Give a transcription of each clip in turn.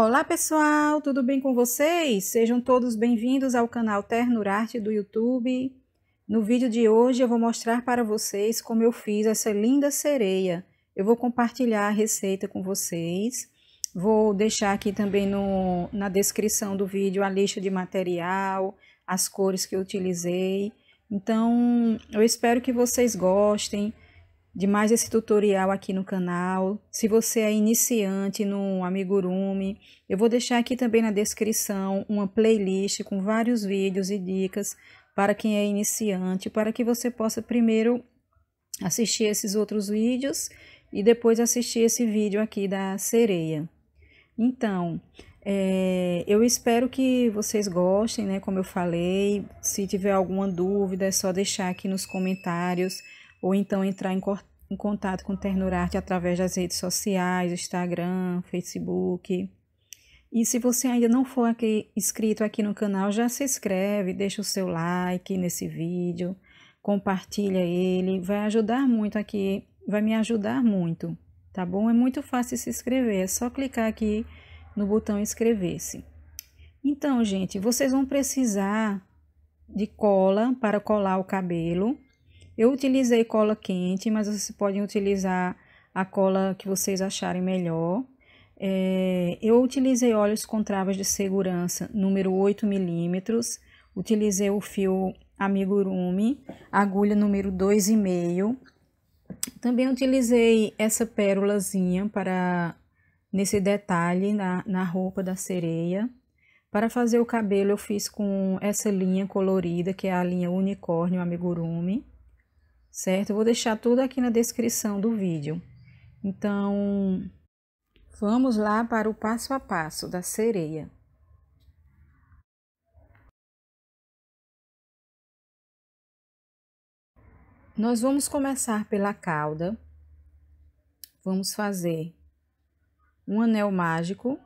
Olá pessoal, tudo bem com vocês? Sejam todos bem-vindos ao canal Ternurarte do YouTube. No vídeo de hoje eu vou mostrar para vocês como eu fiz essa linda sereia. Eu vou compartilhar a receita com vocês. Vou deixar aqui também na descrição do vídeo a lista de material, as cores que eu utilizei. Então, eu espero que vocês gostem de mais esse tutorial aqui no canal. Se você é iniciante no amigurumi, eu vou deixar aqui também na descrição uma playlist com vários vídeos e dicas para quem é iniciante, para que você possa primeiro assistir esses outros vídeos e depois assistir esse vídeo aqui da sereia. Então, eu espero que vocês gostem, né? Como eu falei, se tiver alguma dúvida é só deixar aqui nos comentários ou então entrar em contato com o Ternurarte através das redes sociais, Instagram, Facebook. E se você ainda não for inscrito aqui no canal, já se inscreve, deixa o seu like nesse vídeo, compartilha ele, vai ajudar muito aqui, vai me ajudar muito, tá bom? É muito fácil se inscrever, é só clicar aqui no botão inscrever-se. Então, gente, vocês vão precisar de cola para colar o cabelo. Eu utilizei cola quente, mas vocês podem utilizar a cola que vocês acharem melhor. Eu utilizei óleos com travas de segurança número 8 milímetros. Utilizei o fio amigurumi, agulha número 2,5. Também utilizei essa pérolazinha nesse detalhe na roupa da sereia. Para fazer o cabelo eu fiz com essa linha colorida, que é a linha unicórnio amigurumi. Certo? Eu vou deixar tudo aqui na descrição do vídeo. Então, vamos lá para o passo a passo da sereia. Nós vamos começar pela cauda. Vamos fazer um anel mágico.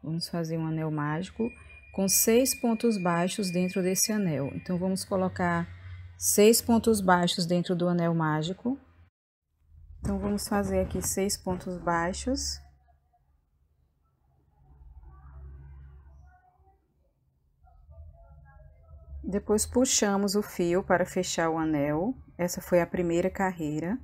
Vamos fazer um anel mágico com 6 pontos baixos dentro desse anel. Então, vamos colocar 6 pontos baixos dentro do anel mágico. Então, vamos fazer aqui 6 pontos baixos. Depois, puxamos o fio para fechar o anel. Essa foi a primeira carreira.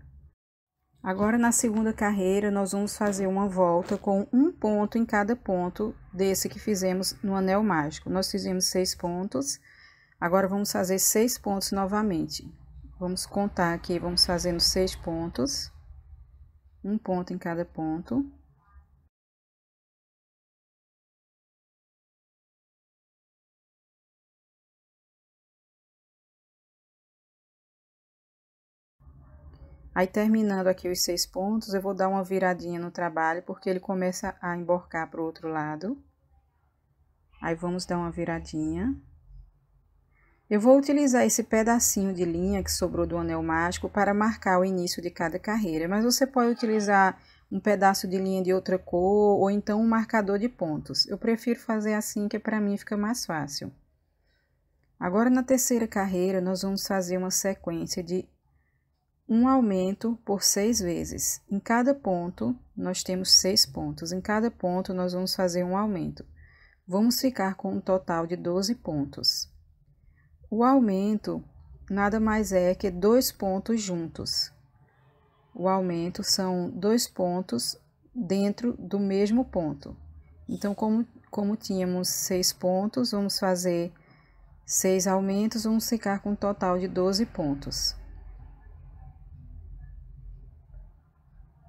Agora, na segunda carreira, nós vamos fazer uma volta com um ponto em cada ponto desse que fizemos no anel mágico. Nós fizemos 6 pontos. Agora, vamos fazer 6 pontos novamente. Vamos contar aqui, vamos fazendo 6 pontos. Um ponto em cada ponto. Aí, terminando aqui os 6 pontos, eu vou dar uma viradinha no trabalho, porque ele começa a emborcar para o outro lado. Aí, vamos dar uma viradinha. Eu vou utilizar esse pedacinho de linha que sobrou do anel mágico para marcar o início de cada carreira, mas você pode utilizar um pedaço de linha de outra cor ou então um marcador de pontos. Eu prefiro fazer assim, que para mim fica mais fácil. Agora, na terceira carreira, nós vamos fazer uma sequência de um aumento por 6 vezes. Em cada ponto, nós temos 6 pontos. Em cada ponto, nós vamos fazer um aumento. Vamos ficar com um total de 12 pontos. O aumento nada mais é que 2 pontos juntos. O aumento são 2 pontos dentro do mesmo ponto. Então, como tínhamos 6 pontos, vamos fazer 6 aumentos, vamos ficar com um total de 12 pontos.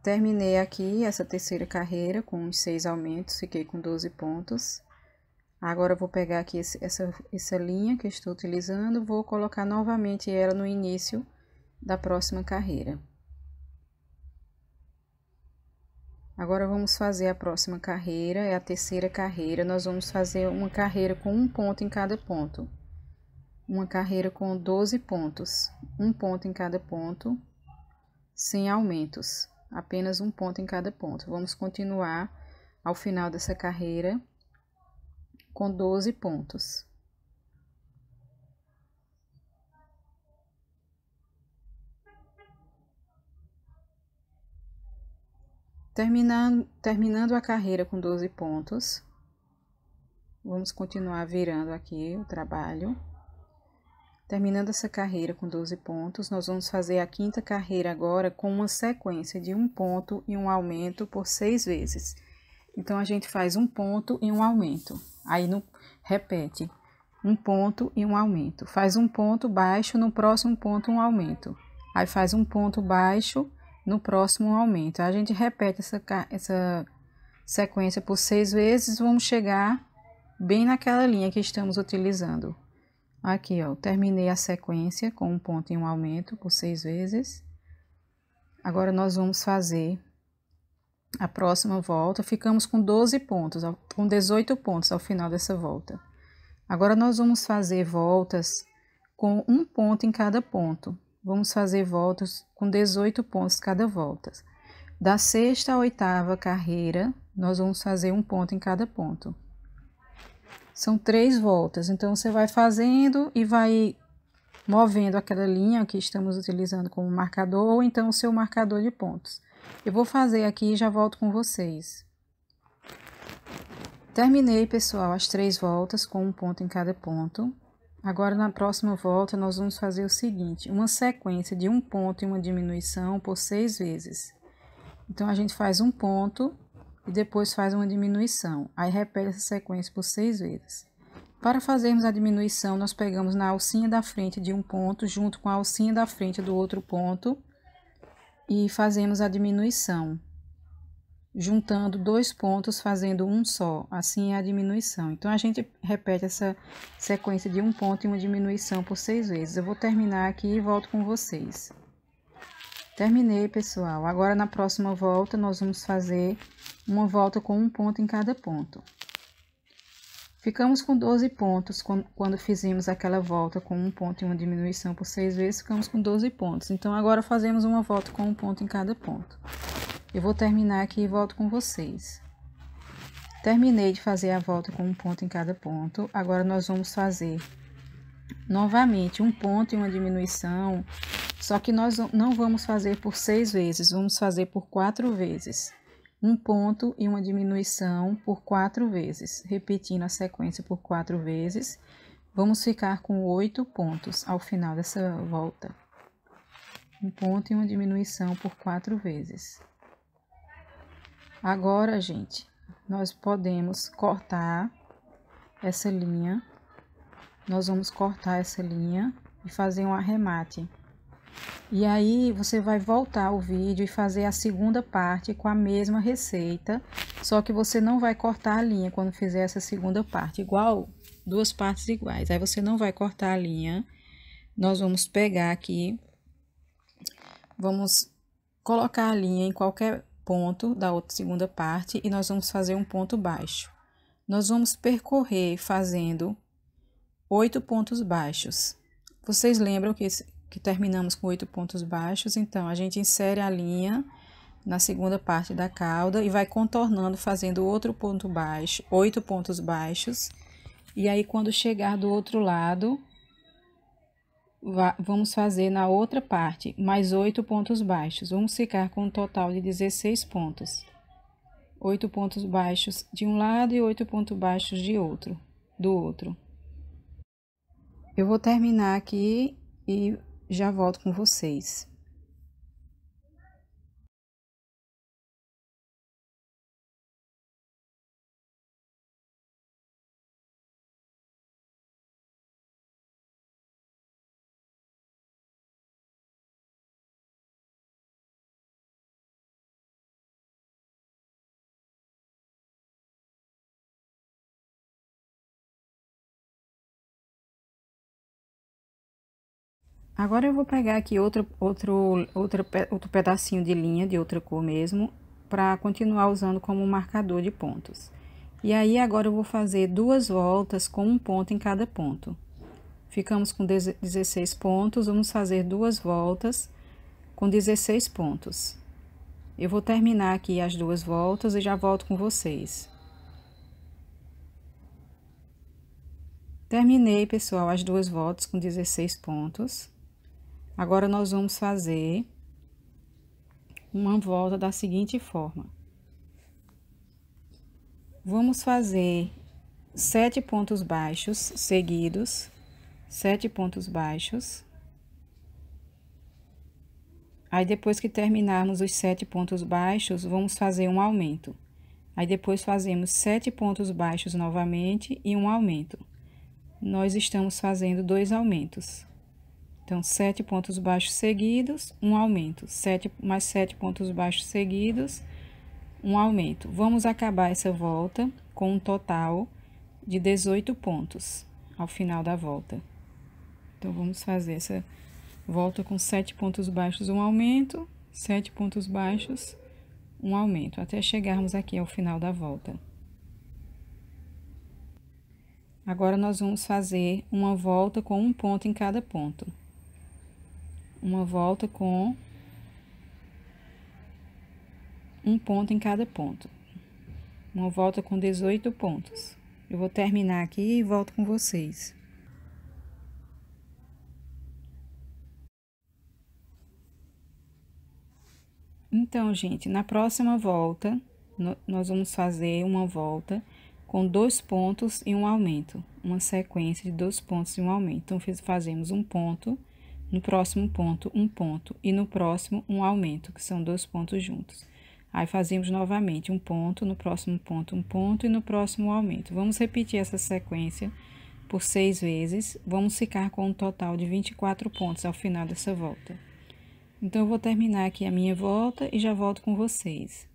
Terminei aqui essa terceira carreira com os 6 aumentos, fiquei com 12 pontos. Agora, eu vou pegar aqui essa linha que eu estou utilizando, vou colocar novamente ela no início da próxima carreira. Agora, vamos fazer a próxima carreira, é a terceira carreira. Nós vamos fazer uma carreira com um ponto em cada ponto. Uma carreira com 12 pontos. Um ponto em cada ponto, sem aumentos. Apenas um ponto em cada ponto. Vamos continuar ao final dessa carreira com 12 pontos. Terminando a carreira com 12 pontos, vamos continuar virando aqui o trabalho. Terminando essa carreira com 12 pontos, nós vamos fazer a quinta carreira agora com uma sequência de um ponto e um aumento por 6 vezes. Então, a gente faz um ponto e um aumento. Aí, repete, um ponto e um aumento. Faz um ponto baixo, no próximo ponto um aumento. Aí, faz um ponto baixo, no próximo um aumento. Aí, a gente repete essa sequência por 6 vezes, vamos chegar bem naquela linha que estamos utilizando. Aqui, ó, terminei a sequência com um ponto e um aumento por 6 vezes. Agora, nós vamos fazer a próxima volta. Ficamos com 12 pontos, com 18 pontos ao final dessa volta. Agora, nós vamos fazer voltas com um ponto em cada ponto. Vamos fazer voltas com 18 pontos cada volta. Da sexta à oitava carreira, nós vamos fazer um ponto em cada ponto. São 3 voltas, então você vai fazendo e vai movendo aquela linha que estamos utilizando como marcador, ou então o seu marcador de pontos. Eu vou fazer aqui e já volto com vocês. Terminei, pessoal, as 3 voltas com um ponto em cada ponto. Agora, na próxima volta, nós vamos fazer o seguinte, uma sequência de um ponto e uma diminuição por 6 vezes. Então, a gente faz um ponto e depois faz uma diminuição. Aí, repete essa sequência por 6 vezes. Para fazermos a diminuição, nós pegamos na alcinha da frente de um ponto, junto com a alcinha da frente do outro ponto, e fazemos a diminuição, juntando 2 pontos, fazendo um só. Assim é a diminuição. Então, a gente repete essa sequência de um ponto e uma diminuição por 6 vezes. Eu vou terminar aqui e volto com vocês. Terminei, pessoal. Agora, na próxima volta, nós vamos fazer uma volta com um ponto em cada ponto. Ficamos com 12 pontos quando fizemos aquela volta com um ponto e uma diminuição por 6 vezes, ficamos com 12 pontos. Então, agora fazemos uma volta com um ponto em cada ponto. Eu vou terminar aqui e volto com vocês. Terminei de fazer a volta com um ponto em cada ponto. Agora, nós vamos fazer novamente um ponto e uma diminuição, só que nós não vamos fazer por 6 vezes, vamos fazer por 4 vezes. Um ponto e uma diminuição por 4 vezes, repetindo a sequência por 4 vezes. Vamos ficar com 8 pontos ao final dessa volta. Um ponto e uma diminuição por 4 vezes. Agora, gente, nós podemos cortar essa linha. Nós vamos cortar essa linha e fazer um arremate. E aí, você vai voltar o vídeo e fazer a segunda parte com a mesma receita, só que você não vai cortar a linha quando fizer essa segunda parte, igual, 2 partes iguais. Aí, você não vai cortar a linha. Nós vamos pegar aqui, vamos colocar a linha em qualquer ponto da outra segunda parte e nós vamos fazer um ponto baixo. Nós vamos percorrer fazendo 8 pontos baixos. Vocês lembram que terminamos com 8 pontos baixos? Então, a gente insere a linha na segunda parte da cauda e vai contornando, fazendo outro ponto baixo, 8 pontos baixos. E aí, quando chegar do outro lado, vamos fazer na outra parte mais 8 pontos baixos. Vamos ficar com um total de 16 pontos. 8 pontos baixos de um lado e 8 pontos baixos do outro. Eu vou terminar aqui e já volto com vocês. Agora eu vou pegar aqui outro pedacinho de linha de outra cor mesmo, para continuar usando como marcador de pontos. E aí, agora eu vou fazer 2 voltas com um ponto em cada ponto. Ficamos com 16 pontos, vamos fazer 2 voltas com 16 pontos. Eu vou terminar aqui as 2 voltas e já volto com vocês. Terminei, pessoal, as 2 voltas com 16 pontos. Agora, nós vamos fazer uma volta da seguinte forma. Vamos fazer 7 pontos baixos seguidos, 7 pontos baixos. Aí, depois que terminarmos os 7 pontos baixos, vamos fazer um aumento. Aí, depois fazemos 7 pontos baixos novamente e um aumento. Nós estamos fazendo 2 aumentos. Então, 7 pontos baixos seguidos, um aumento. Mais 7 pontos baixos seguidos, um aumento. Vamos acabar essa volta com um total de 18 pontos ao final da volta. Então, vamos fazer essa volta com 7 pontos baixos, um aumento, 7 pontos baixos, um aumento, até chegarmos aqui ao final da volta. Agora, nós vamos fazer uma volta com um ponto em cada ponto. Uma volta com um ponto em cada ponto. Uma volta com 18 pontos. Eu vou terminar aqui e volto com vocês. Então, gente, na próxima volta, nós vamos fazer uma volta com 2 pontos e um aumento. Uma sequência de 2 pontos e um aumento. Então, fazemos um ponto, no próximo ponto, um ponto, e no próximo, um aumento, que são 2 pontos juntos. Aí, fazemos novamente um ponto, no próximo ponto, um ponto, e no próximo, um aumento. Vamos repetir essa sequência por 6 vezes. Vamos ficar com um total de 24 pontos ao final dessa volta. Então, eu vou terminar aqui a minha volta e já volto com vocês.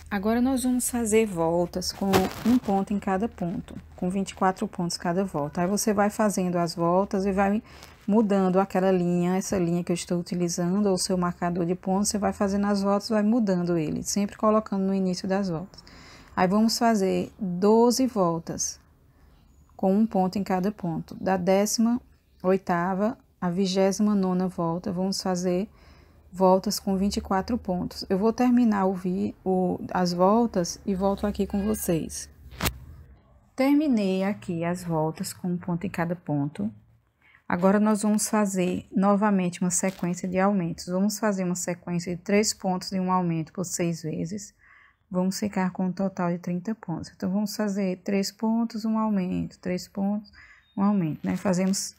Agora, nós vamos fazer voltas com um ponto em cada ponto, com 24 pontos cada volta. Aí, você vai fazendo as voltas e vai mudando aquela linha, essa linha que eu estou utilizando, ou o seu marcador de pontos, você vai fazendo as voltas, vai mudando ele, sempre colocando no início das voltas. Aí, vamos fazer 12 voltas, com um ponto em cada ponto. Da 18ª a 29ª volta, vamos fazer voltas com 24 pontos. Eu vou terminar as voltas e volto aqui com vocês. Terminei aqui as voltas com um ponto em cada ponto. Agora, nós vamos fazer novamente uma sequência de aumentos. Vamos fazer uma sequência de 3 pontos e um aumento por 6 vezes. Vamos ficar com um total de 30 pontos. Então, vamos fazer 3 pontos, um aumento, 3 pontos, um aumento, né? Fazemos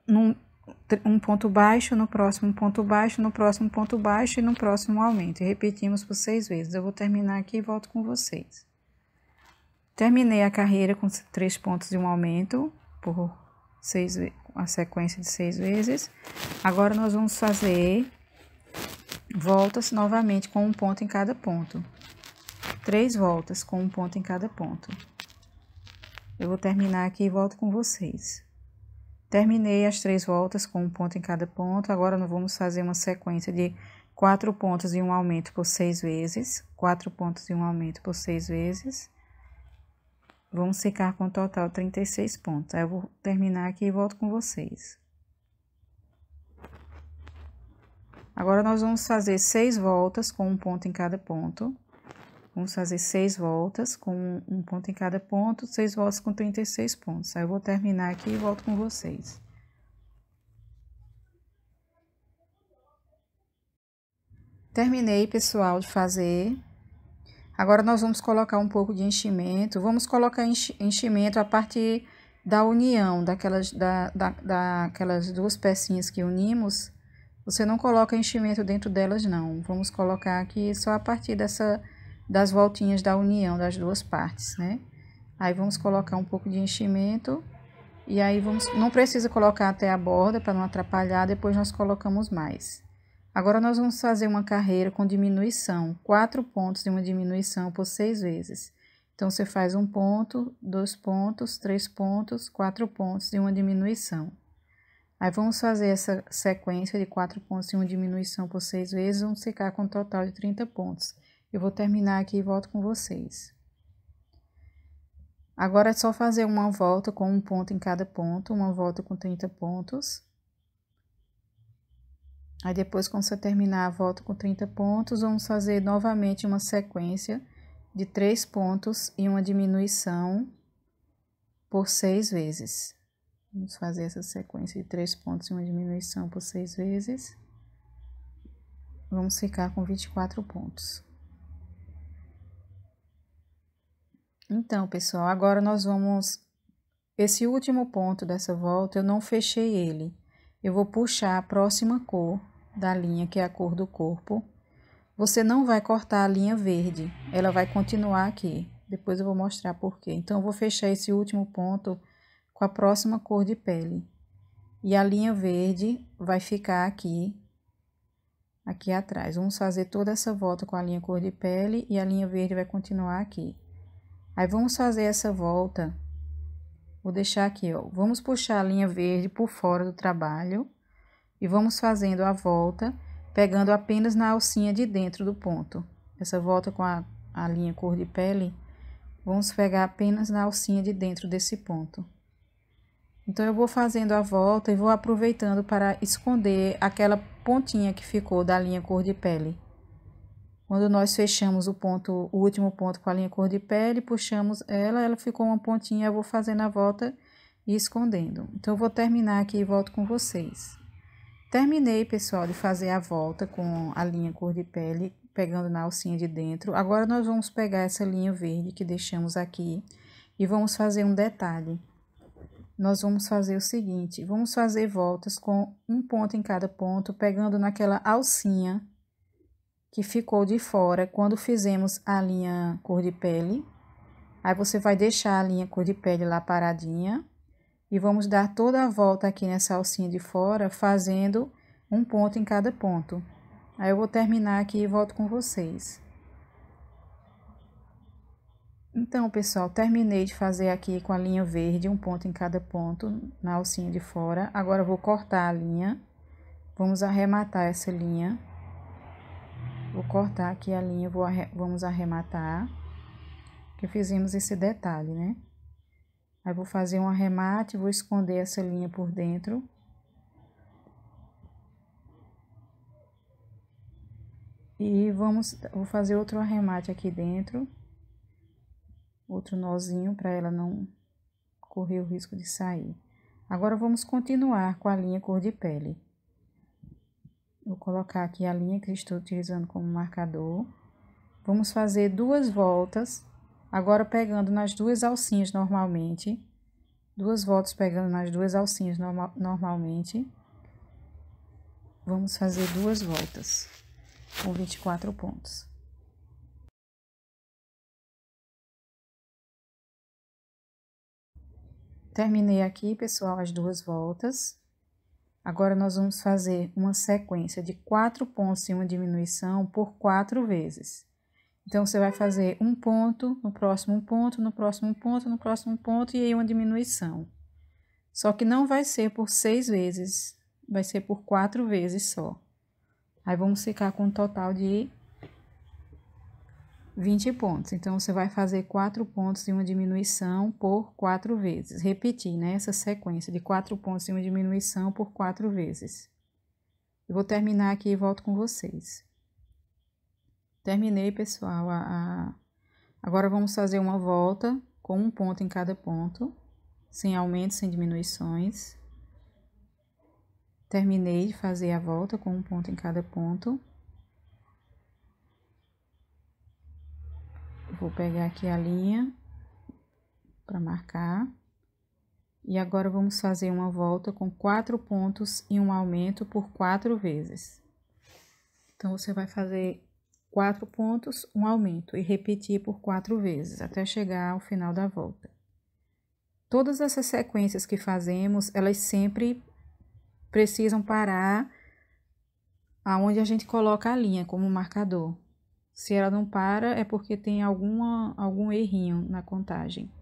um ponto baixo, no próximo ponto baixo, no próximo ponto baixo e no próximo aumento. E repetimos por 6 vezes. Eu vou terminar aqui e volto com vocês. Terminei a carreira com 3 pontos e um aumento por 6 vezes, a sequência de 6 vezes. Agora, nós vamos fazer voltas novamente com um ponto em cada ponto. 3 voltas com um ponto em cada ponto. Eu vou terminar aqui e volto com vocês. Terminei as 3 voltas com um ponto em cada ponto. Agora, nós vamos fazer uma sequência de 4 pontos e um aumento por 6 vezes. 4 pontos e um aumento por 6 vezes. Vamos ficar com um total de 36 pontos. Aí, eu vou terminar aqui e volto com vocês. Agora, nós vamos fazer 6 voltas com um ponto em cada ponto. Vamos fazer 6 voltas com um ponto em cada ponto, 6 voltas com 36 pontos. Aí, eu vou terminar aqui e volto com vocês. Terminei, pessoal, de fazer. Agora, nós vamos colocar um pouco de enchimento. Vamos colocar enchimento a partir da união, daquelas 2 pecinhas que unimos. Você não coloca enchimento dentro delas, não. Vamos colocar aqui só a partir das voltinhas da união das 2 partes, né? Aí, vamos colocar um pouco de enchimento. E aí, não precisa colocar até a borda para não atrapalhar, depois nós colocamos mais. Agora, nós vamos fazer uma carreira com diminuição, 4 pontos e uma diminuição por 6 vezes. Então, você faz um ponto, 2 pontos, 3 pontos, 4 pontos e uma diminuição. Aí, vamos fazer essa sequência de 4 pontos e uma diminuição por 6 vezes, vamos ficar com um total de 30 pontos. Eu vou terminar aqui e volto com vocês. Agora, é só fazer uma volta com um ponto em cada ponto, uma volta com 30 pontos. Aí, depois, quando você terminar a volta com 30 pontos, vamos fazer novamente uma sequência de 3 pontos e uma diminuição por 6 vezes. Vamos fazer essa sequência de 3 pontos e uma diminuição por 6 vezes. Vamos ficar com 24 pontos. Então, pessoal, agora nós vamos... Esse último ponto dessa volta, eu não fechei ele. Eu vou puxar a próxima cor da linha, que é a cor do corpo. Você não vai cortar a linha verde, ela vai continuar aqui. Depois eu vou mostrar por quê. Então, eu vou fechar esse último ponto com a próxima cor de pele. E a linha verde vai ficar aqui atrás. Vamos fazer toda essa volta com a linha cor de pele e a linha verde vai continuar aqui. Aí, vamos fazer essa volta, vou deixar aqui, ó. Vamos puxar a linha verde por fora do trabalho e vamos fazendo a volta, pegando apenas na alcinha de dentro do ponto. Essa volta com a linha cor de pele, vamos pegar apenas na alcinha de dentro desse ponto. Então, eu vou fazendo a volta e vou aproveitando para esconder aquela pontinha que ficou da linha cor de pele. Quando nós fechamos o último ponto com a linha cor de pele, puxamos ela ficou uma pontinha, eu vou fazendo a volta e escondendo. Então, eu vou terminar aqui e volto com vocês. Terminei, pessoal, de fazer a volta com a linha cor de pele, pegando na alcinha de dentro. Agora, nós vamos pegar essa linha verde que deixamos aqui e vamos fazer um detalhe. Nós vamos fazer o seguinte, vamos fazer voltas com um ponto em cada ponto, pegando naquela alcinha que ficou de fora quando fizemos a linha cor de pele. Aí, você vai deixar a linha cor de pele lá paradinha e vamos dar toda a volta aqui nessa alcinha de fora, fazendo um ponto em cada ponto. Aí, eu vou terminar aqui e volto com vocês. Então, pessoal, terminei de fazer aqui com a linha verde, um ponto em cada ponto na alcinha de fora. Agora, eu vou cortar a linha, vamos arrematar essa linha. Vou cortar aqui a linha, vamos arrematar, que fizemos esse detalhe, né? Aí, vou fazer um arremate, vou esconder essa linha por dentro. E vou fazer outro arremate aqui dentro. Outro nozinho para ela não correr o risco de sair. Agora, vamos continuar com a linha cor de pele. Vou colocar aqui a linha que estou utilizando como marcador. Vamos fazer 2 voltas, agora pegando nas 2 alcinhas normalmente. 2 voltas pegando nas 2 alcinhas normalmente. Vamos fazer 2 voltas com 24 pontos. Terminei aqui, pessoal, as 2 voltas. Agora, nós vamos fazer uma sequência de 4 pontos em uma diminuição por 4 vezes. Então, você vai fazer um ponto, no próximo ponto, no próximo ponto, no próximo ponto, e aí uma diminuição. Só que não vai ser por 6 vezes, vai ser por 4 vezes só. Aí, vamos ficar com um total de 20 pontos. Então, você vai fazer 4 pontos em uma diminuição por 4 vezes. Repetir, né? Essa sequência de 4 pontos em uma diminuição por 4 vezes. Eu vou terminar aqui e volto com vocês. Terminei, pessoal. Agora, vamos fazer uma volta com um ponto em cada ponto, sem aumentos, sem diminuições. Terminei de fazer a volta com um ponto em cada ponto. Vou pegar aqui a linha para marcar. E agora, vamos fazer uma volta com 4 pontos e um aumento por 4 vezes. Então, você vai fazer 4 pontos, um aumento e repetir por 4 vezes, até chegar ao final da volta. Todas essas sequências que fazemos, elas sempre precisam parar aonde a gente coloca a linha como marcador. Se ela não para, é porque tem algum errinho na contagem.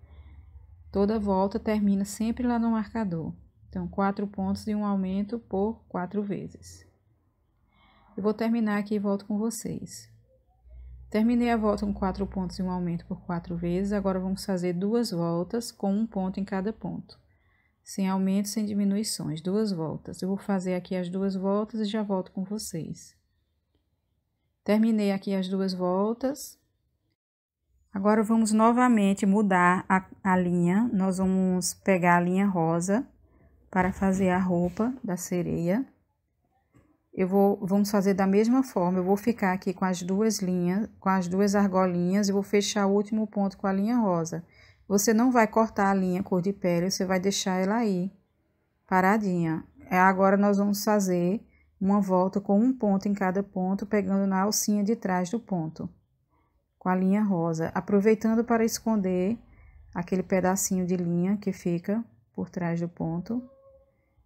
Toda volta termina sempre lá no marcador. Então, 4 pontos e um aumento por 4 vezes. Eu vou terminar aqui e volto com vocês. Terminei a volta com 4 pontos e um aumento por 4 vezes. Agora, vamos fazer 2 voltas com um ponto em cada ponto. Sem aumento, sem diminuições. 2 voltas. Eu vou fazer aqui as 2 voltas e já volto com vocês. Terminei aqui as 2 voltas. Agora, vamos novamente mudar a linha. Nós vamos pegar a linha rosa para fazer a roupa da sereia. Vamos fazer da mesma forma, eu vou ficar aqui com as duas linhas, com as duas argolinhas e vou fechar o último ponto com a linha rosa. Você não vai cortar a linha cor de pele, você vai deixar ela aí, paradinha. Agora nós vamos fazer uma volta com um ponto em cada ponto, pegando na alcinha de trás do ponto, com a linha rosa, aproveitando para esconder aquele pedacinho de linha que fica por trás do ponto.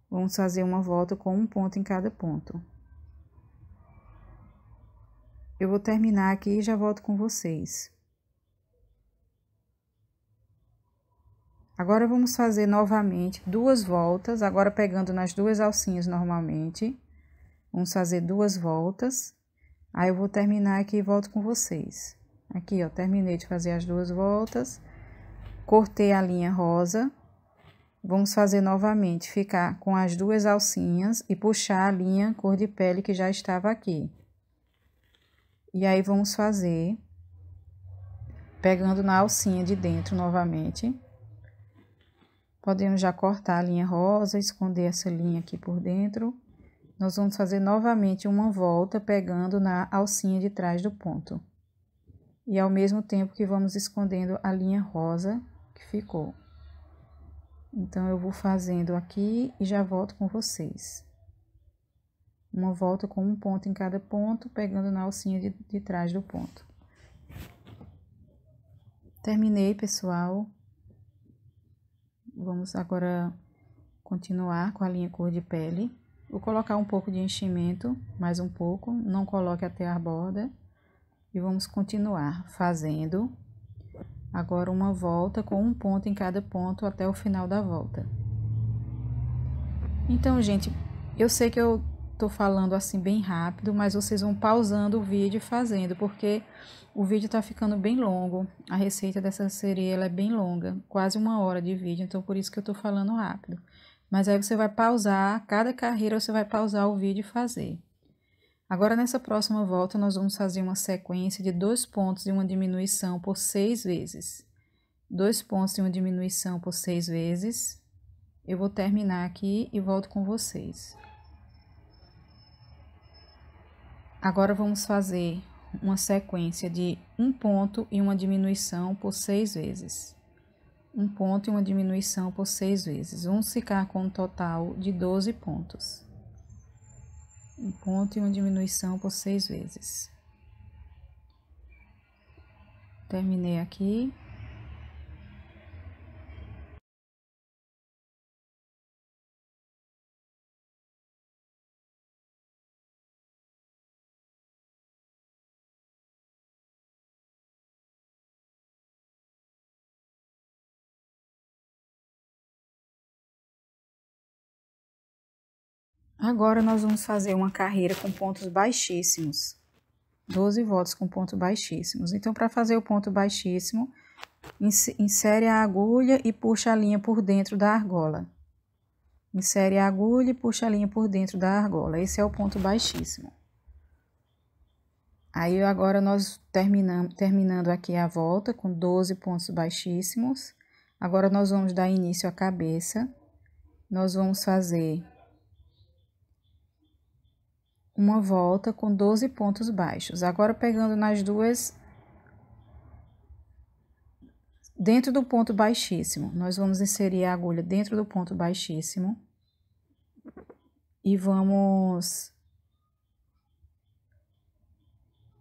Vamos fazer uma volta com um ponto em cada ponto. Eu vou terminar aqui e já volto com vocês. Agora, vamos fazer novamente duas voltas, agora pegando nas duas alcinhas normalmente. Vamos fazer duas voltas. Aí, eu vou terminar aqui e volto com vocês. Aqui, ó, terminei de fazer as duas voltas. Cortei a linha rosa. Vamos fazer novamente, ficar com as duas alcinhas e puxar a linha cor de pele que já estava aqui. E aí, vamos fazer, pegando na alcinha de dentro novamente. Podemos já cortar a linha rosa, esconder essa linha aqui por dentro. Nós vamos fazer novamente uma volta, pegando na alcinha de trás do ponto. E ao mesmo tempo que vamos escondendo a linha rosa que ficou. Então, eu vou fazendo aqui e já volto com vocês. Uma volta com um ponto em cada ponto, pegando na alcinha de trás do ponto. Terminei, pessoal. Vamos agora continuar com a linha cor de pele. Vou colocar um pouco de enchimento, mais um pouco, não coloque até a borda. E vamos continuar fazendo agora uma volta com um ponto em cada ponto até o final da volta. Então, gente, eu sei que eu tô falando assim bem rápido, mas vocês vão pausando o vídeo e fazendo, porque o vídeo tá ficando bem longo. A receita dessa sereia, ela é bem longa, quase 1 hora de vídeo, então por isso que eu tô falando rápido. Mas aí você vai pausar, cada carreira você vai pausar o vídeo e fazer. Agora, nessa próxima volta, nós vamos fazer uma sequência de 2 pontos e uma diminuição por 6 vezes. 2 pontos e uma diminuição por 6 vezes. Eu vou terminar aqui e volto com vocês. Agora, vamos fazer uma sequência de 1 ponto e uma diminuição por 6 vezes. 1 ponto e uma diminuição por 6 vezes. Vamos ficar com um total de 12 pontos. 1 ponto e uma diminuição por 6 vezes. Terminei aqui. Agora, nós vamos fazer uma carreira com pontos baixíssimos. 12 voltas com pontos baixíssimos. Então, para fazer o ponto baixíssimo, insere a agulha e puxa a linha por dentro da argola. Insere a agulha e puxa a linha por dentro da argola. Esse é o ponto baixíssimo. Aí, agora, nós terminando aqui a volta com 12 pontos baixíssimos. Agora, nós vamos dar início à cabeça. Nós vamos fazer uma volta com 12 pontos baixos. Agora, pegando nas duas, dentro do ponto baixíssimo, nós vamos inserir a agulha dentro do ponto baixíssimo. E vamos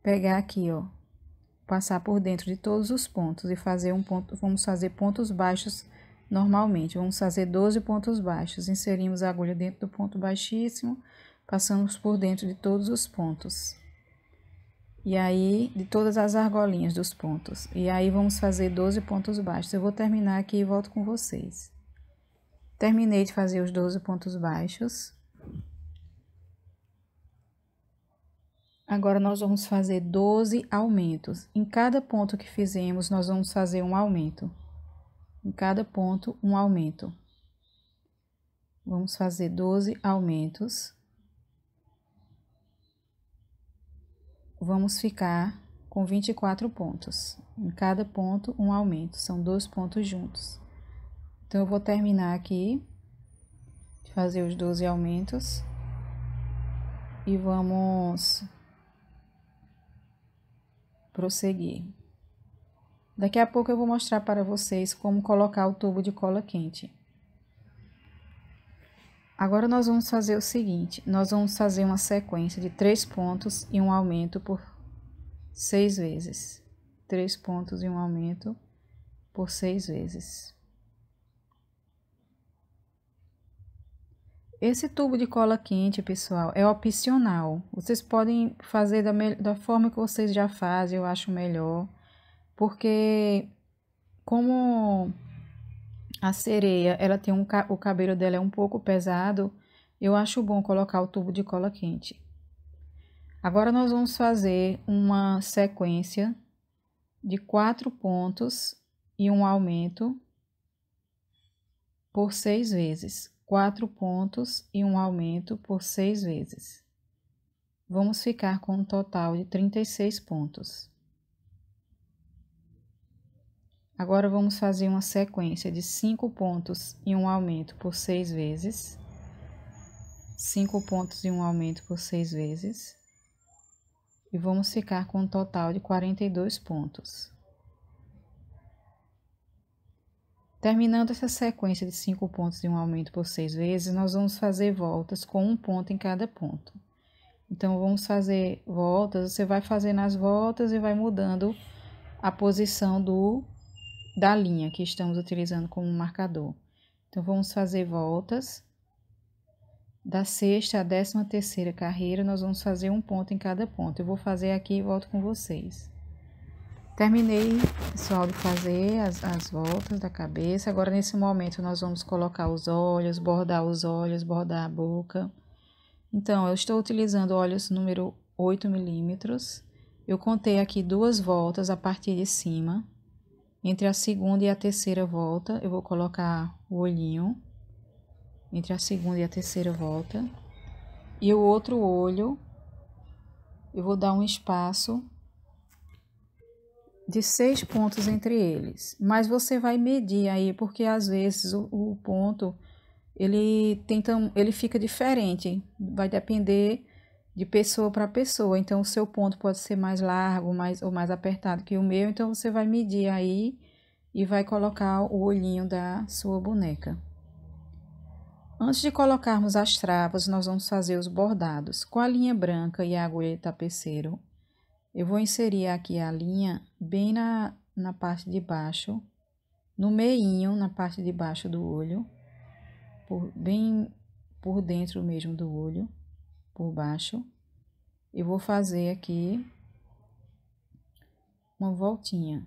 pegar aqui, ó, passar por dentro de todos os pontos e fazer um ponto, vamos fazer pontos baixos normalmente. Vamos fazer 12 pontos baixos. Inserimos a agulha dentro do ponto baixíssimo. Passamos por dentro de todos os pontos. E aí, de todas as argolinhas dos pontos. E aí, vamos fazer 12 pontos baixos. Eu vou terminar aqui e volto com vocês. Terminei de fazer os 12 pontos baixos. Agora, nós vamos fazer 12 aumentos. Em cada ponto que fizemos, nós vamos fazer um aumento. Em cada ponto, um aumento. Vamos fazer 12 aumentos. Vamos ficar com 24 pontos. Em cada ponto, um aumento. São 2 pontos juntos. Então, eu vou terminar aqui de fazer os 12 aumentos. e vamos prosseguir. Daqui a pouco eu vou mostrar para vocês como colocar o tubo de cola quente. Agora nós vamos fazer o seguinte, nós vamos fazer uma sequência de 3 pontos e um aumento por 6 vezes. 3 pontos e um aumento por 6 vezes. Esse tubo de cola quente, pessoal, é opcional. Vocês podem fazer da forma que vocês já fazem, eu acho melhor. Porque como a sereia, ela tem o cabelo dela é um pouco pesado, eu acho bom colocar o tubo de cola quente. Agora nós vamos fazer uma sequência de 4 pontos e um aumento por 6 vezes. 4 pontos e um aumento por 6 vezes. Vamos ficar com um total de 36 pontos. Agora vamos fazer uma sequência de 5 pontos e um aumento por 6 vezes. 5 pontos e um aumento por 6 vezes. E vamos ficar com um total de 42 pontos. Terminando essa sequência de 5 pontos e um aumento por 6 vezes, nós vamos fazer voltas com um ponto em cada ponto. Então, vamos fazer voltas, você vai fazendo as voltas e vai mudando a posição da linha que estamos utilizando como marcador. Então, vamos fazer voltas. Da sexta à 13ª carreira, nós vamos fazer um ponto em cada ponto. Eu vou fazer aqui e volto com vocês. Terminei, pessoal, de fazer as voltas da cabeça. Agora, nesse momento, nós vamos colocar os olhos, bordar a boca. Então, eu estou utilizando olhos número 8 milímetros. Eu contei aqui 2 voltas a partir de cima. Entre a segunda e a terceira volta, eu vou colocar o olhinho. Entre a segunda e a terceira volta. E o outro olho, eu vou dar um espaço de 6 pontos entre eles, mas você vai medir aí, porque às vezes o ponto ele fica diferente, vai depender de pessoa para pessoa. Então o seu ponto pode ser mais largo, ou mais apertado que o meu, então você vai medir aí e vai colocar o olhinho da sua boneca. Antes de colocarmos as travas, nós vamos fazer os bordados. Com a linha branca e a agulha de tapeceiro, eu vou inserir aqui a linha bem na parte de baixo, no meinho, na parte de baixo do olho, bem por dentro mesmo do olho, por baixo. Eu vou fazer aqui uma voltinha.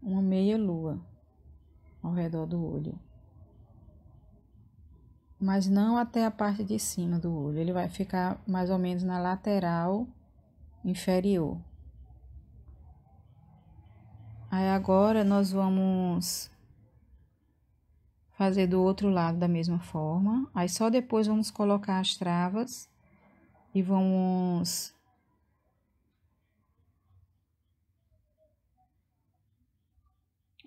Uma meia lua ao redor do olho. Mas não até a parte de cima do olho, ele vai ficar mais ou menos na lateral inferior. Aí agora nós vamos fazer do outro lado da mesma forma. Aí só depois vamos colocar as travas e vamos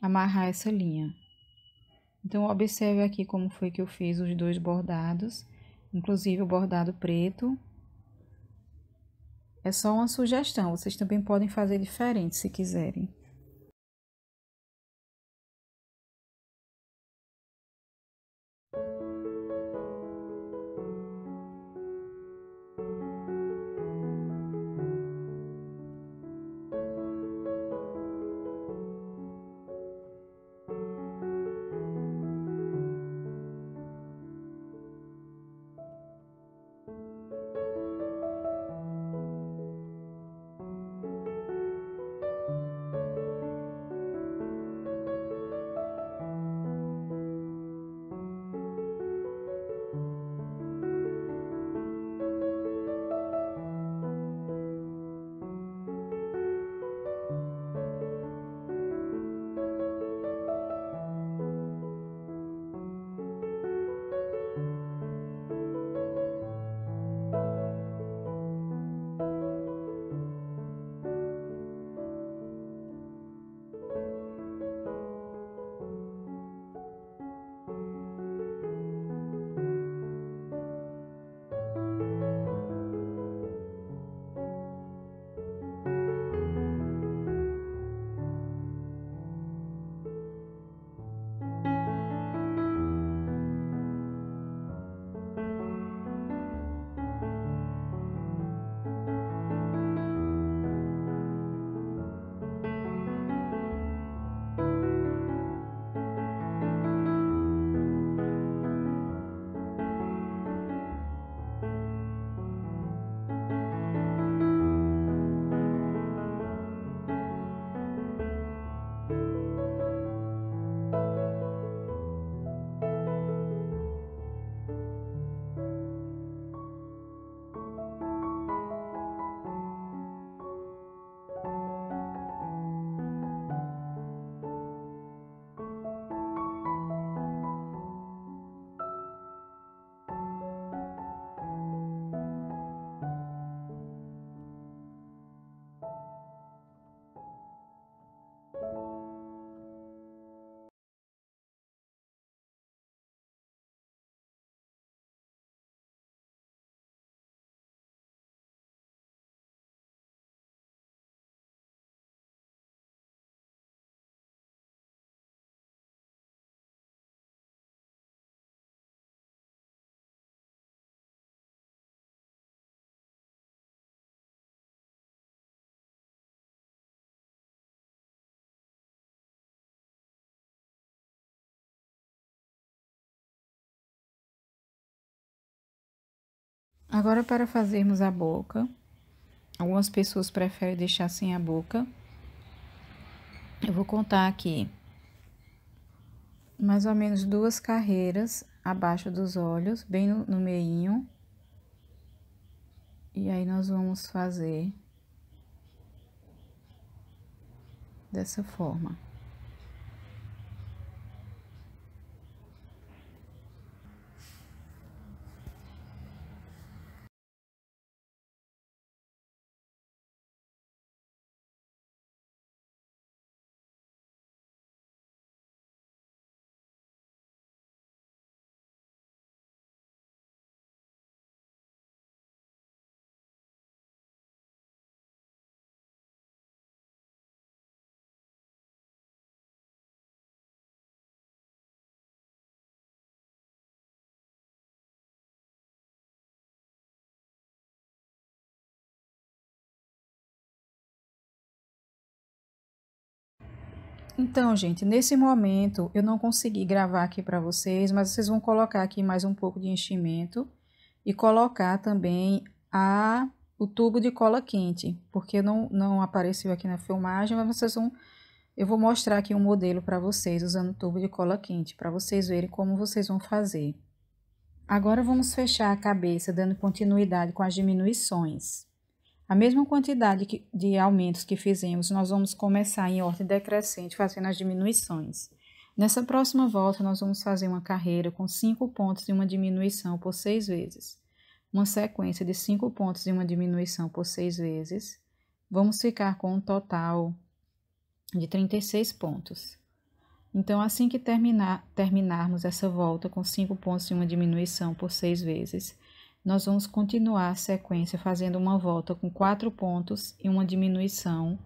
amarrar essa linha. Então, observe aqui como foi que eu fiz os 2 bordados, inclusive o bordado preto. É só uma sugestão, vocês também podem fazer diferente se quiserem. Agora, para fazermos a boca, algumas pessoas preferem deixar sem a boca. Eu vou contar aqui mais ou menos 2 carreiras abaixo dos olhos, bem no meinho. E aí, nós vamos fazer dessa forma. Então, gente, nesse momento eu não consegui gravar aqui para vocês, mas vocês vão colocar aqui mais um pouco de enchimento e colocar também o tubo de cola quente, porque não apareceu aqui na filmagem, mas eu vou mostrar aqui um modelo para vocês usando tubo de cola quente, para vocês verem como vocês vão fazer. Agora vamos fechar a cabeça dando continuidade com as diminuições. A mesma quantidade de aumentos que fizemos, nós vamos começar em ordem decrescente, fazendo as diminuições. Nessa próxima volta, nós vamos fazer uma carreira com 5 pontos e uma diminuição por 6 vezes. Uma sequência de 5 pontos e uma diminuição por 6 vezes. Vamos ficar com um total de 36 pontos. Então, assim que terminarmos essa volta com 5 pontos e uma diminuição por 6 vezes, nós vamos continuar a sequência fazendo uma volta com 4 pontos e uma diminuição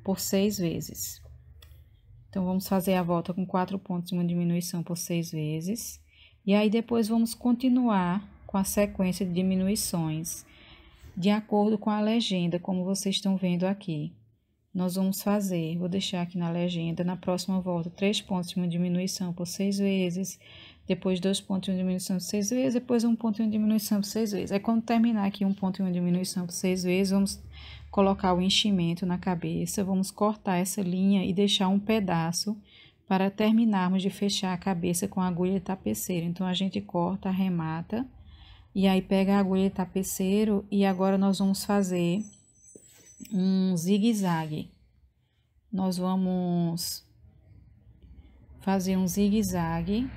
por 6 vezes. Então, vamos fazer a volta com 4 pontos e uma diminuição por 6 vezes. E aí, depois, vamos continuar com a sequência de diminuições, de acordo com a legenda, como vocês estão vendo aqui. Nós vamos fazer, vou deixar aqui na legenda, na próxima volta, 3 pontos e uma diminuição por 6 vezes, depois 2 pontos e uma diminuição por 6 vezes, depois 1 ponto e uma diminuição por 6 vezes. Aí, quando terminar aqui 1 ponto e uma diminuição por 6 vezes, vamos colocar o enchimento na cabeça, vamos cortar essa linha e deixar um pedaço para terminarmos de fechar a cabeça com a agulha de tapeceiro. Então, a gente corta, arremata, e aí pega a agulha de tapeceiro e agora nós vamos fazer um zigue-zague. Nós vamos fazer um zigue-zague.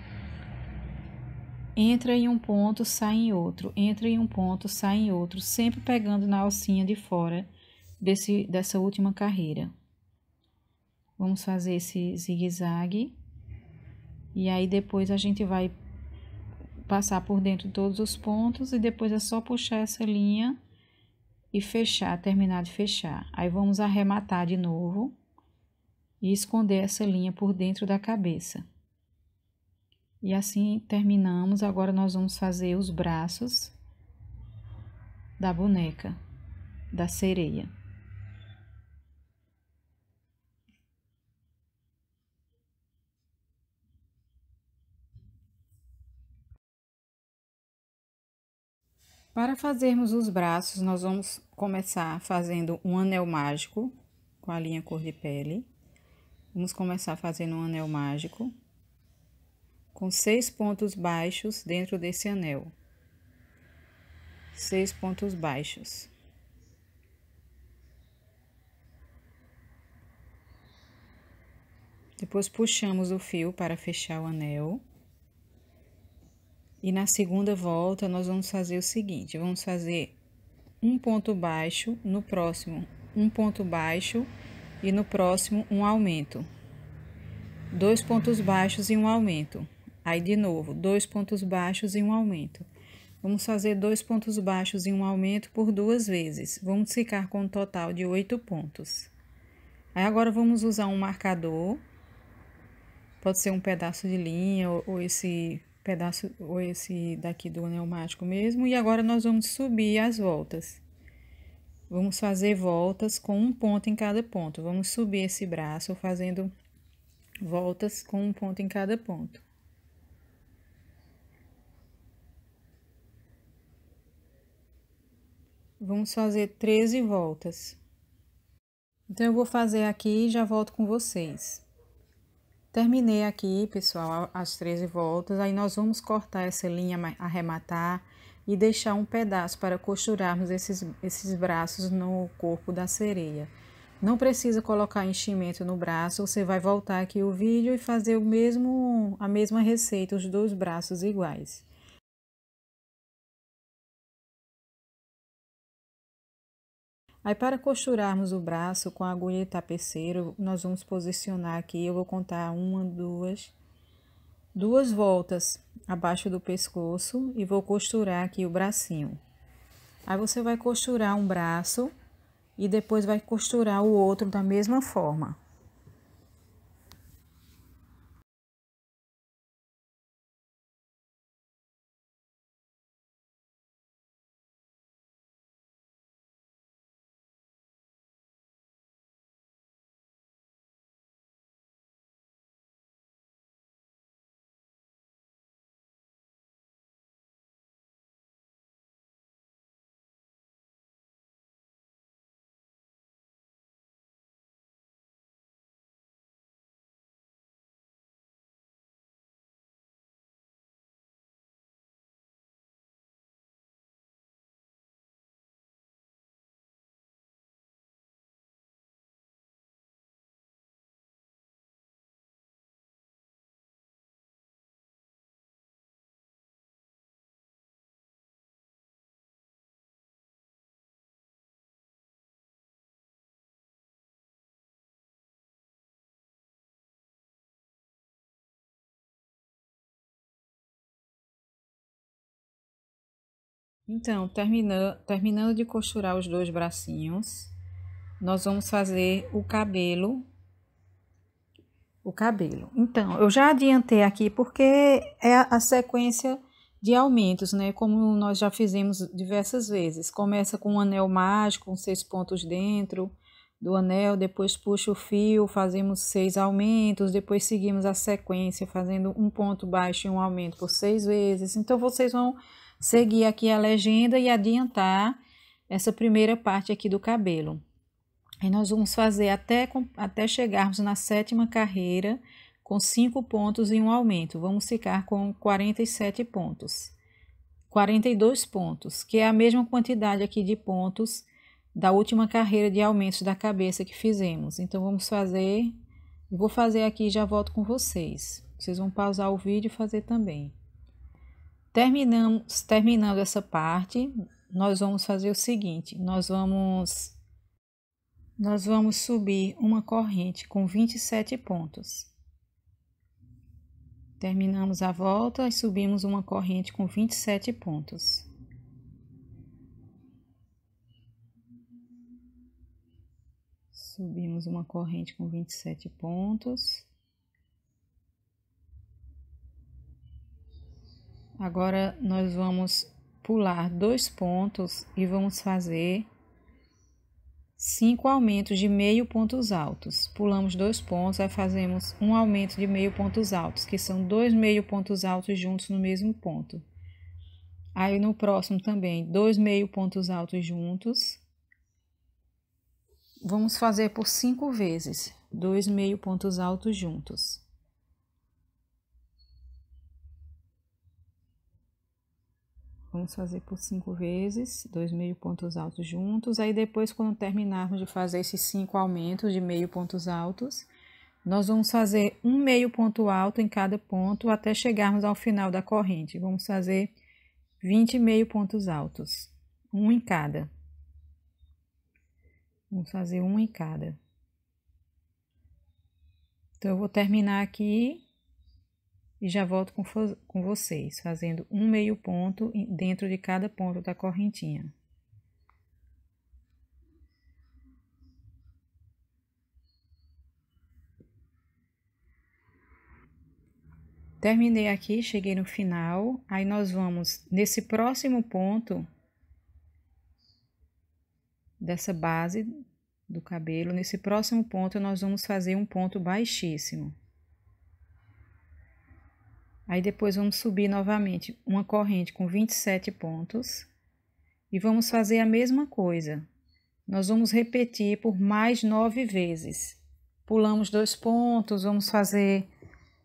Entra em um ponto, sai em outro. Entra em um ponto, sai em outro. Sempre pegando na alcinha de fora dessa última carreira. Vamos fazer esse zigue-zague. E aí, depois a gente vai passar por dentro de todos os pontos. E depois é só puxar essa linha e fechar, terminar de fechar. Aí, vamos arrematar de novo e esconder essa linha por dentro da cabeça. E assim terminamos. Agora, nós vamos fazer os braços da boneca, da sereia. Para fazermos os braços, nós vamos começar fazendo um anel mágico com a linha cor de pele. Vamos começar fazendo um anel mágico com 6 pontos baixos dentro desse anel. 6 pontos baixos. Depois puxamos o fio para fechar o anel. E na segunda volta, nós vamos fazer o seguinte, vamos fazer um ponto baixo, no próximo um ponto baixo e no próximo um aumento. 2 pontos baixos e um aumento. Aí, de novo, 2 pontos baixos e um aumento. Vamos fazer 2 pontos baixos e um aumento por 2 vezes. Vamos ficar com um total de 8 pontos. Aí, agora, vamos usar um marcador. Pode ser um pedaço de linha ou esse pedaço, ou esse daqui do anel mágico mesmo. E agora, nós vamos subir as voltas. Vamos fazer voltas com um ponto em cada ponto. Vamos subir esse braço fazendo voltas com um ponto em cada ponto. Vamos fazer 13 voltas. Então, eu vou fazer aqui e já volto com vocês. Terminei aqui, pessoal, as 13 voltas. Aí, nós vamos cortar essa linha, arrematar e deixar um pedaço para costurarmos esses braços no corpo da sereia. Não precisa colocar enchimento no braço, você vai voltar aqui o vídeo e fazer a mesma receita, os dois braços iguais. Aí, para costurarmos o braço com a agulha de tapeceiro, nós vamos posicionar aqui, eu vou contar uma, duas voltas abaixo do pescoço e vou costurar aqui o bracinho. Aí, você vai costurar um braço e depois vai costurar o outro da mesma forma. Então, terminando de costurar os dois bracinhos, nós vamos fazer o cabelo. Então, eu já adiantei aqui porque é a sequência de aumentos, né? Como nós já fizemos diversas vezes. Começa com um anel mágico, com 6 pontos dentro do anel, depois puxa o fio, fazemos 6 aumentos, depois seguimos a sequência fazendo um ponto baixo e um aumento por 6 vezes. Então, vocês vão seguir aqui a legenda e adiantar essa primeira parte aqui do cabelo. Aí nós vamos fazer até chegarmos na 7ª carreira com 5 pontos e um aumento. Vamos ficar com 47 pontos. 42 pontos, que é a mesma quantidade aqui de pontos da última carreira de aumentos da cabeça que fizemos. Então, vou fazer aqui e já volto com vocês. Vocês vão pausar o vídeo e fazer também. Terminando essa parte, nós vamos fazer o seguinte, nós vamos subir uma corrente com 27 pontos. Terminamos a volta e subimos uma corrente com 27 pontos. Subimos uma corrente com 27 pontos. Agora, nós vamos pular 2 pontos e vamos fazer 5 aumentos de meio pontos altos. Pulamos 2 pontos, aí fazemos um aumento de meio pontos altos, que são 2 meio pontos altos juntos no mesmo ponto. Aí no próximo também, 2 meio pontos altos juntos. Vamos fazer por 5 vezes, 2 meio pontos altos juntos. Vamos fazer por 5 vezes, 2 meio pontos altos juntos. Aí depois, quando terminarmos de fazer esses 5 aumentos de meio pontos altos, nós vamos fazer um meio ponto alto em cada ponto até chegarmos ao final da corrente. Vamos fazer 20 meio pontos altos, um em cada. Vamos fazer um em cada. Então, eu vou terminar aqui e já volto com vocês, fazendo um meio ponto dentro de cada ponto da correntinha. Terminei aqui, cheguei no final, aí nós vamos, nesse próximo ponto dessa base do cabelo, nesse próximo ponto nós vamos fazer um ponto baixíssimo. Aí depois vamos subir novamente uma corrente com 27 pontos E vamos fazer a mesma coisa. Nós vamos repetir por mais 9 vezes. Pulamos 2 pontos, vamos fazer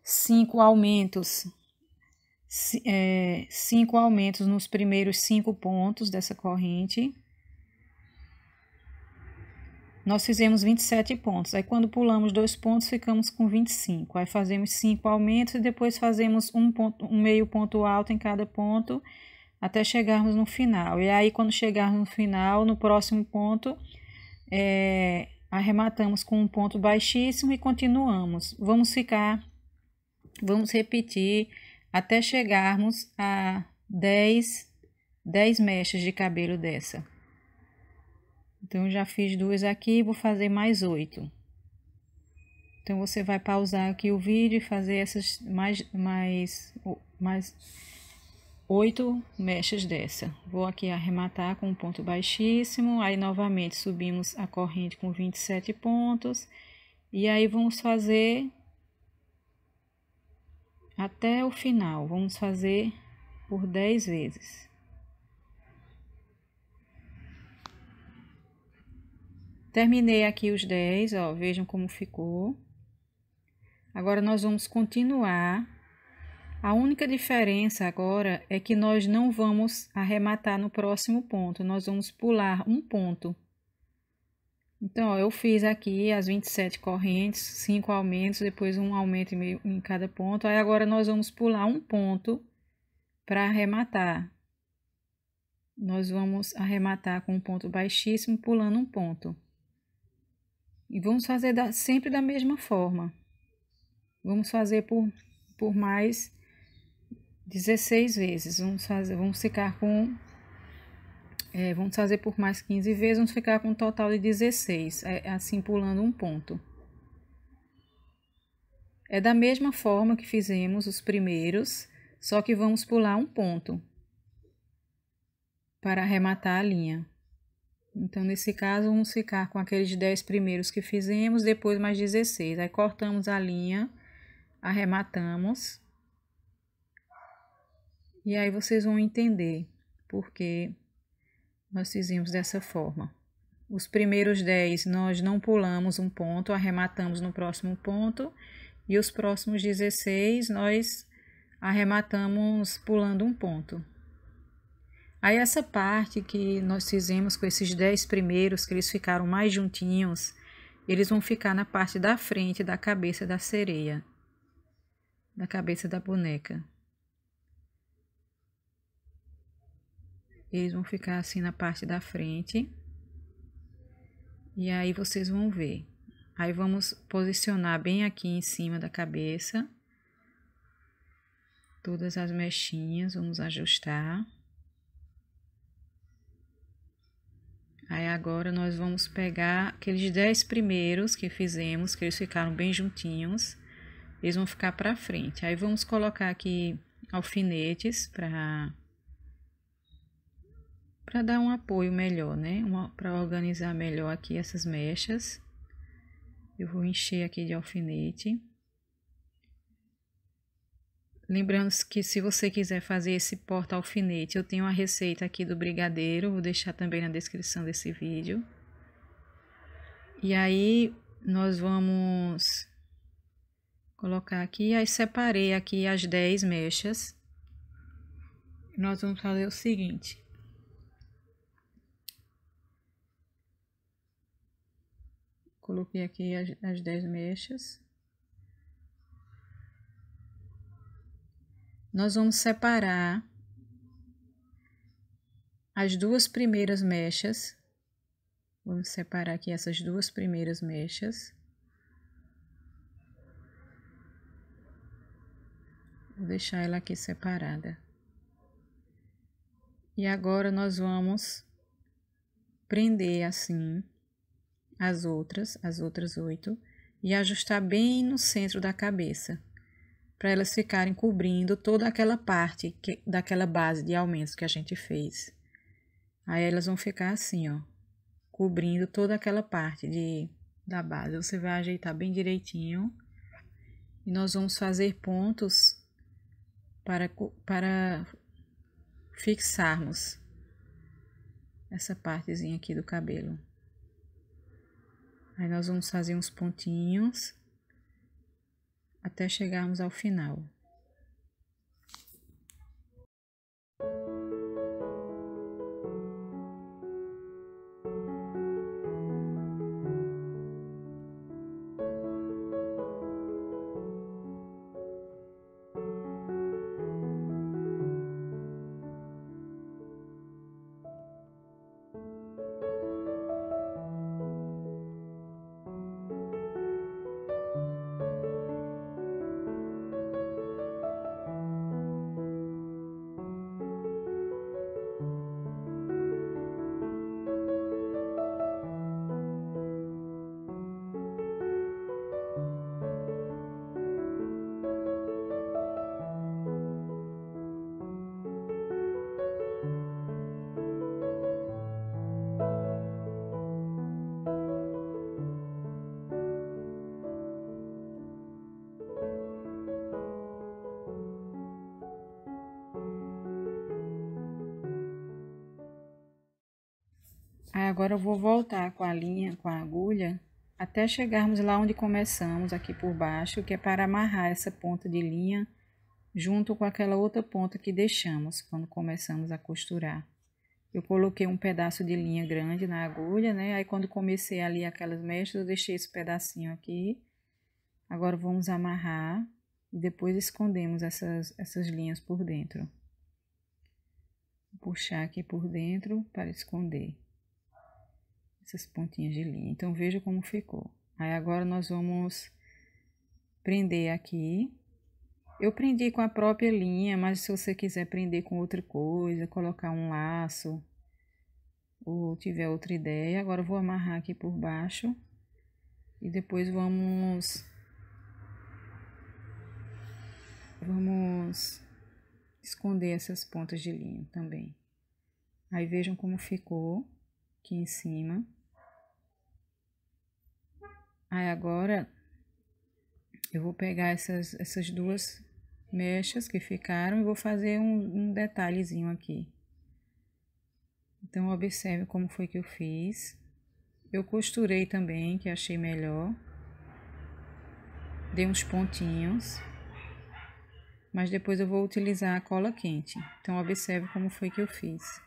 5 aumentos. 5 aumentos nos primeiros 5 pontos dessa corrente. Nós fizemos 27 pontos. Aí, quando pulamos 2 pontos, ficamos com 25. Aí, fazemos 5 aumentos e depois fazemos um meio ponto alto em cada ponto, até chegarmos no final. E aí, quando chegarmos no final, no próximo ponto, arrematamos com um ponto baixíssimo e continuamos. Vamos repetir até chegarmos a 10 mechas de cabelo dessa. Então, eu já fiz 2 aqui, vou fazer mais 8. Então, você vai pausar aqui o vídeo e fazer essas mais 8 mechas dessa. Vou aqui arrematar com um ponto baixíssimo, aí novamente subimos a corrente com 27 pontos. E aí, vamos fazer até o final, vamos fazer por 10 vezes. Terminei aqui os 10, ó, vejam como ficou. Agora, nós vamos continuar. A única diferença agora é que nós não vamos arrematar no próximo ponto, nós vamos pular um ponto. Então, ó, eu fiz aqui as 27 correntes, 5 aumentos, depois um aumento e meio em cada ponto. Aí, agora nós vamos pular um ponto para arrematar. Nós vamos arrematar com um ponto baixíssimo, pulando um ponto. E vamos fazer sempre da mesma forma. Vamos fazer por mais 16 vezes. Vamos ficar com... vamos fazer por mais 15 vezes, vamos ficar com um total de 16, assim pulando um ponto. É da mesma forma que fizemos os primeiros, só que vamos pular um ponto para arrematar a linha. Então, nesse caso, vamos ficar com aqueles 10 primeiros que fizemos, depois mais 16. Aí, cortamos a linha, arrematamos. E aí, vocês vão entender porque nós fizemos dessa forma. Os primeiros 10, nós não pulamos um ponto, arrematamos no próximo ponto. E os próximos 16, nós arrematamos pulando um ponto. Aí, essa parte que nós fizemos com esses 10 primeiros, que eles ficaram mais juntinhos, eles vão ficar na parte da frente da cabeça da sereia, da cabeça da boneca. Eles vão ficar assim na parte da frente. E aí, vocês vão ver. Aí, vamos posicionar bem aqui em cima da cabeça. Todas as mechinhas, vamos ajustar. Aí, agora, nós vamos pegar aqueles 10 primeiros que fizemos, que eles ficaram bem juntinhos. Eles vão ficar para frente. Aí, vamos colocar aqui alfinetes para dar um apoio melhor, né? Para organizar melhor aqui essas mechas. Eu vou encher aqui de alfinete. Lembrando que se você quiser fazer esse porta-alfinete, eu tenho a receita aqui do brigadeiro, vou deixar também na descrição desse vídeo. E aí, nós vamos colocar aqui, aí separei aqui as 10 mechas. Nós vamos fazer o seguinte. Coloquei aqui as 10 mechas. Nós vamos separar as 2 primeiras mechas. Vamos separar aqui essas 2 primeiras mechas. Vou deixar ela aqui separada. E agora nós vamos prender assim as outras 8 e ajustar bem no centro da cabeça, para elas ficarem cobrindo toda aquela parte daquela base de aumentos que a gente fez. Aí elas vão ficar assim, ó, cobrindo toda aquela parte da base. Você vai ajeitar bem direitinho. E nós vamos fazer pontos para fixarmos essa partezinha aqui do cabelo. Aí nós vamos fazer uns pontinhos até chegarmos ao final. Aí agora eu vou voltar com a linha, com a agulha, até chegarmos lá onde começamos, aqui por baixo, que é para amarrar essa ponta de linha junto com aquela outra ponta que deixamos quando começamos a costurar. Eu coloquei um pedaço de linha grande na agulha, né? Aí quando comecei ali aquelas mechas, eu deixei esse pedacinho aqui. Agora vamos amarrar e depois escondemos essas linhas por dentro. Vou puxar aqui por dentro para esconder essas pontinhas de linha. Então veja como ficou. Aí agora nós vamos prender aqui. Eu prendi com a própria linha, mas se você quiser prender com outra coisa, colocar um laço ou tiver outra ideia, agora eu vou amarrar aqui por baixo e depois vamos esconder essas pontas de linha também. Aí vejam como ficou aqui em cima. Aí agora eu vou pegar essas duas mechas que ficaram e vou fazer um detalhezinho aqui. Então observe como foi que eu fiz. Eu costurei também, que achei melhor. Dei uns pontinhos. Mas depois eu vou utilizar a cola quente. Então observe como foi que eu fiz.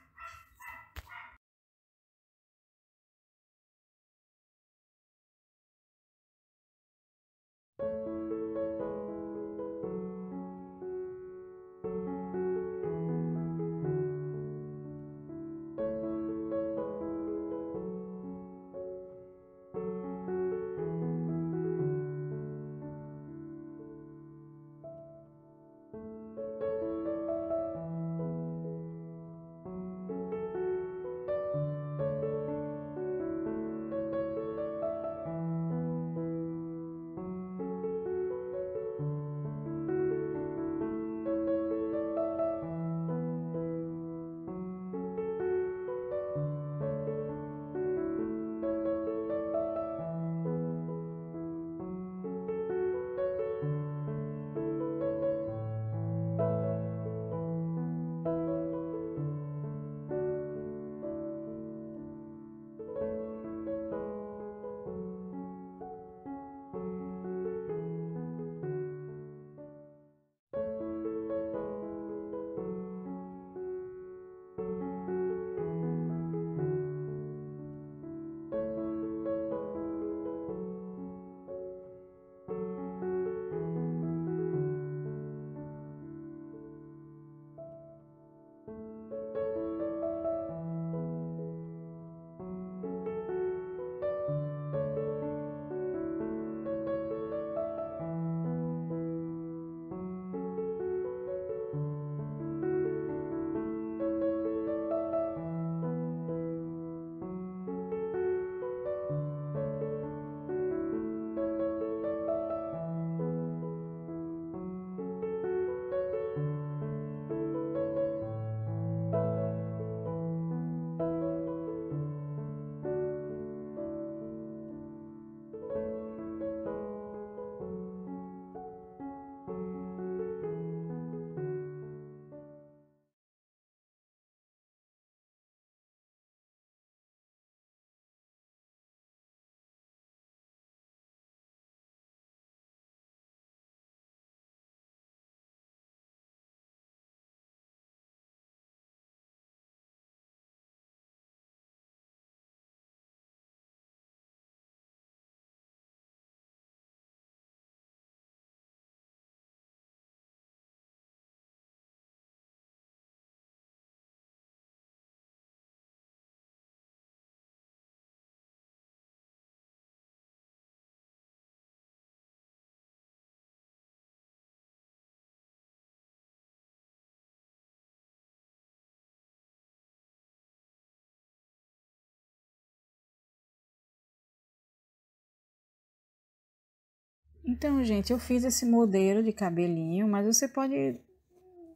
Então, gente, eu fiz esse modelo de cabelinho, mas você pode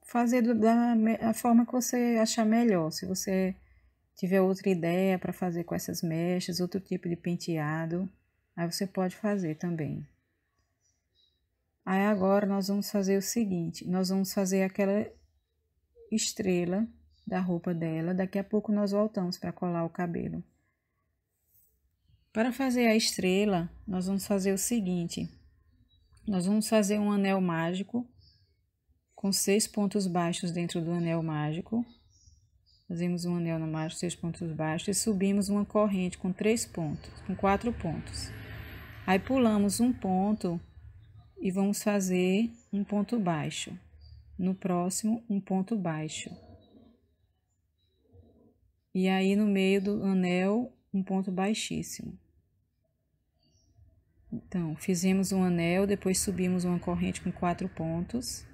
fazer da forma que você achar melhor. Se você tiver outra ideia para fazer com essas mechas, outro tipo de penteado, aí você pode fazer também. Aí agora nós vamos fazer o seguinte, nós vamos fazer aquela estrela da roupa dela, daqui a pouco nós voltamos para colar o cabelo. Para fazer a estrela, nós vamos fazer o seguinte, nós vamos fazer um anel mágico com 6 pontos baixos dentro do anel mágico. Fazemos um anel no mágico, 6 pontos baixos e subimos uma corrente com 3 pontos, com 4 pontos. Aí pulamos um ponto e vamos fazer um ponto baixo. No próximo, um ponto baixo. E aí no meio do anel, um ponto baixíssimo. Então, fizemos um anel, depois subimos uma corrente com 4 pontos.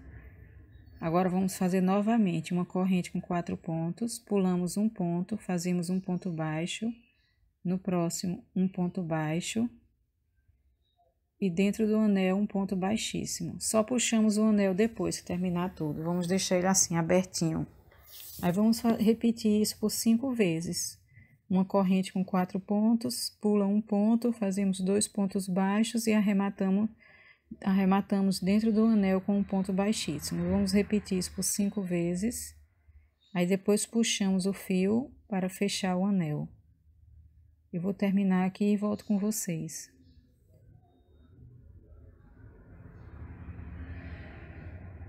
Agora vamos fazer novamente uma corrente com 4 pontos, pulamos um ponto, fazemos um ponto baixo, no próximo um ponto baixo e dentro do anel um ponto baixíssimo. Só puxamos o anel depois que terminar tudo, vamos deixar ele assim abertinho. Aí vamos repetir isso por 5 vezes. Uma corrente com 4 pontos, pula um ponto, fazemos 2 pontos baixos e arrematamos dentro do anel com um ponto baixíssimo. Vamos repetir isso por 5 vezes. Aí depois puxamos o fio para fechar o anel. Eu vou terminar aqui e volto com vocês.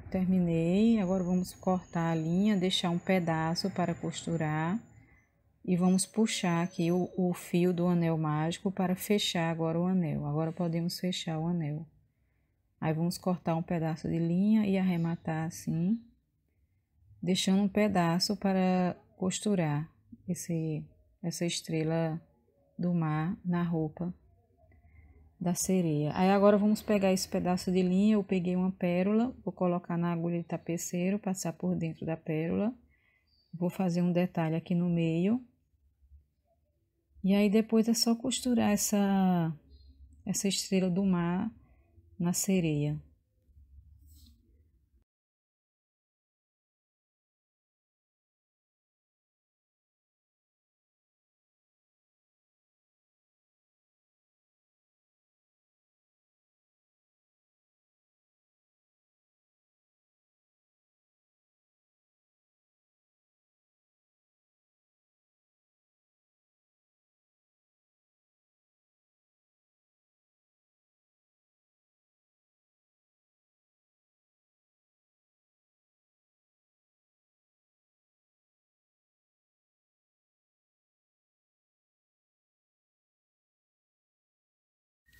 Terminei, agora vamos cortar a linha, deixar um pedaço para costurar. E vamos puxar aqui o fio do anel mágico para fechar agora o anel. Agora podemos fechar o anel. Aí vamos cortar um pedaço de linha e arrematar assim, deixando um pedaço para costurar essa estrela do mar na roupa da sereia. Aí agora vamos pegar esse pedaço de linha, eu peguei uma pérola, vou colocar na agulha de tapeceiro, passar por dentro da pérola. Vou fazer um detalhe aqui no meio. E aí depois é só costurar essa estrela do mar na sereia.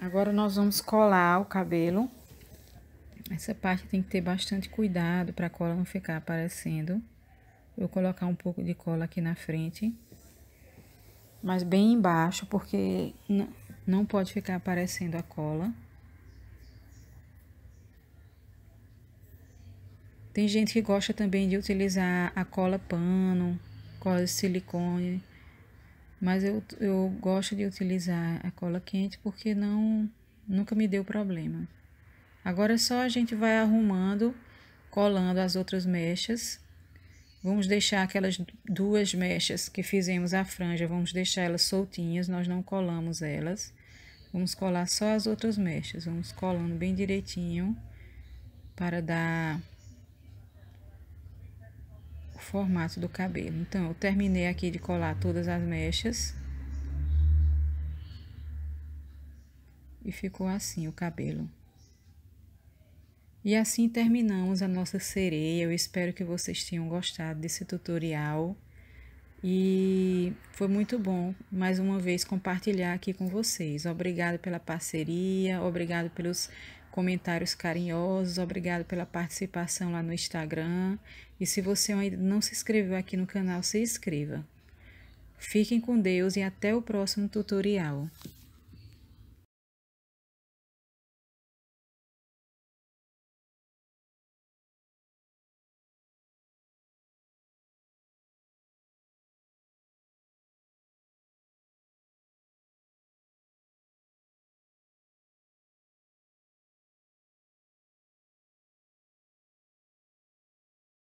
Agora nós vamos colar o cabelo. Essa parte tem que ter bastante cuidado para a cola não ficar aparecendo. Eu vou colocar um pouco de cola aqui na frente, mas bem embaixo, porque não pode ficar aparecendo a cola. Tem gente que gosta também de utilizar a cola pano, cola de silicone, mas eu gosto de utilizar a cola quente porque nunca me deu problema. Agora é só a gente vai arrumando, colando as outras mechas. Vamos deixar aquelas 2 mechas que fizemos a franja, vamos deixar elas soltinhas, nós não colamos elas. Vamos colar só as outras mechas, vamos colando bem direitinho para dar o formato do cabelo. Então, eu terminei aqui de colar todas as mechas. E ficou assim o cabelo. E assim terminamos a nossa sereia. Eu espero que vocês tenham gostado desse tutorial. E foi muito bom, mais uma vez, compartilhar aqui com vocês. Obrigado pela parceria, obrigado pelos comentários carinhosos, obrigado pela participação lá no Instagram. E se você ainda não se inscreveu aqui no canal, se inscreva. Fiquem com Deus e até o próximo tutorial.